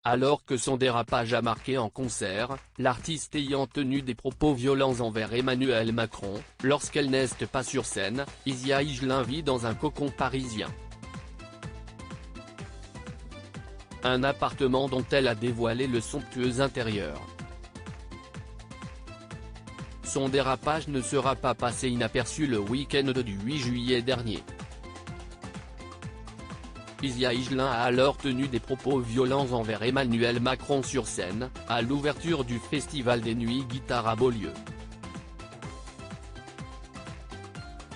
Alors que son dérapage a marqué en concert, l'artiste ayant tenu des propos violents envers Emmanuel Macron, lorsqu'elle n'est pas sur scène, Isia Higelin vit dans un cocon parisien. Un appartement dont elle a dévoilé le somptueux intérieur. Son dérapage ne sera pas passé inaperçu le week-end du 8 juillet dernier. Isia Higelin a alors tenu des propos violents envers Emmanuel Macron sur scène, à l'ouverture du Festival des Nuits Guitare à Beaulieu.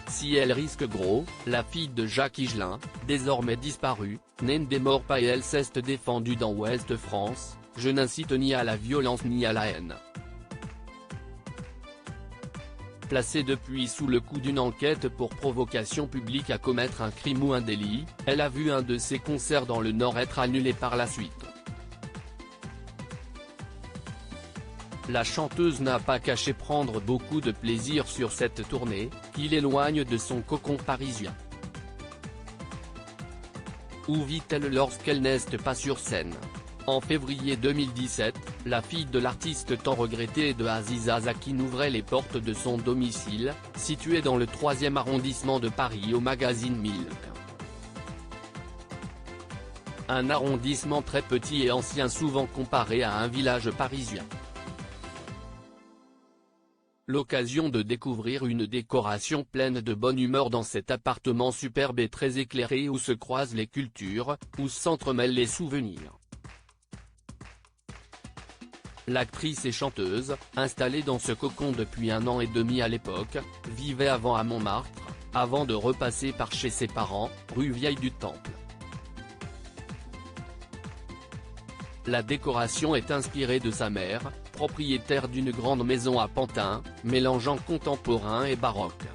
Si elle risque gros, la fille de Jacques Higelin, désormais disparue, n'est des morts pas et elle s'est défendue dans Ouest France, je n'incite ni à la violence ni à la haine. Placée depuis sous le coup d'une enquête pour provocation publique à commettre un crime ou un délit, elle a vu un de ses concerts dans le Nord être annulé par la suite. La chanteuse n'a pas caché prendre beaucoup de plaisir sur cette tournée, qui l'éloigne de son cocon parisien. Où vit-elle lorsqu'elle n'est pas sur scène? En février 2017, la fille de l'artiste tant regrettée de Aziza Zakine ouvrait les portes de son domicile, situé dans le 3e arrondissement de Paris au magazine Milk. Un arrondissement très petit et ancien souvent comparé à un village parisien. L'occasion de découvrir une décoration pleine de bonne humeur dans cet appartement superbe et très éclairé où se croisent les cultures, où s'entremêlent les souvenirs. L'actrice et chanteuse, installée dans ce cocon depuis 1 an et demi à l'époque, vivait avant à Montmartre, avant de repasser par chez ses parents, rue Vieille du Temple. La décoration est inspirée de sa mère, propriétaire d'une grande maison à Pantin, mélangeant contemporain et baroque.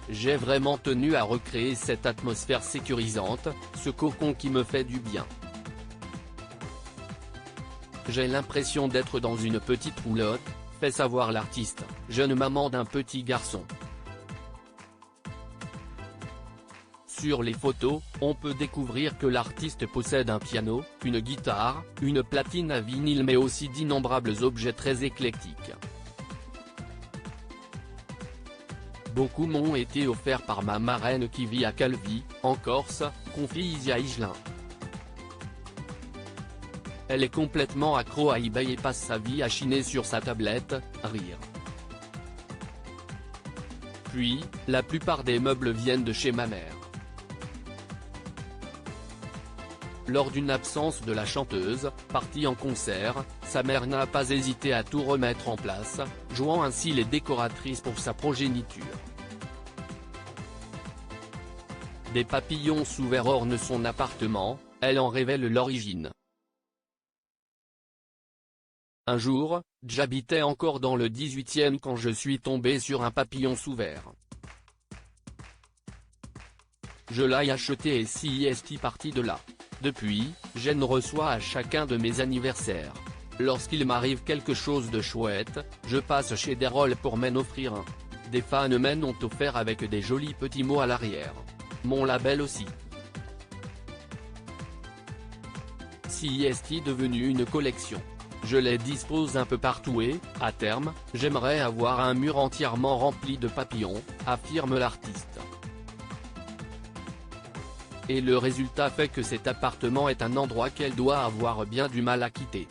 J'ai vraiment tenu à recréer cette atmosphère sécurisante, ce cocon qui me fait du bien. J'ai l'impression d'être dans une petite roulotte, fait savoir l'artiste, jeune maman d'un petit garçon. Sur les photos, on peut découvrir que l'artiste possède un piano, une guitare, une platine à vinyle mais aussi d'innombrables objets très éclectiques. Beaucoup m'ont été offerts par ma marraine qui vit à Calvi, en Corse, confie Isia Higelin. Elle est complètement accro à eBay et passe sa vie à chiner sur sa tablette, rire. Puis, la plupart des meubles viennent de chez ma mère. Lors d'une absence de la chanteuse, partie en concert, sa mère n'a pas hésité à tout remettre en place, jouant ainsi les décoratrices pour sa progéniture. Des papillons sous verre ornent son appartement, elle en révèle l'origine. Un jour, j'habitais encore dans le 18e quand je suis tombé sur un papillon sous verre. Je l'ai acheté et s'y est parti de là. Depuis, je ne reçois à chacun de mes anniversaires. Lorsqu'il m'arrive quelque chose de chouette, je passe chez Derol pour m'en offrir un. Des fans m'en ont offert avec des jolis petits mots à l'arrière. Mon label aussi. Si est devenu une collection. Je les dispose un peu partout et, à terme, j'aimerais avoir un mur entièrement rempli de papillons, affirme l'artiste. Et le résultat fait que cet appartement est un endroit qu'elle doit avoir bien du mal à quitter.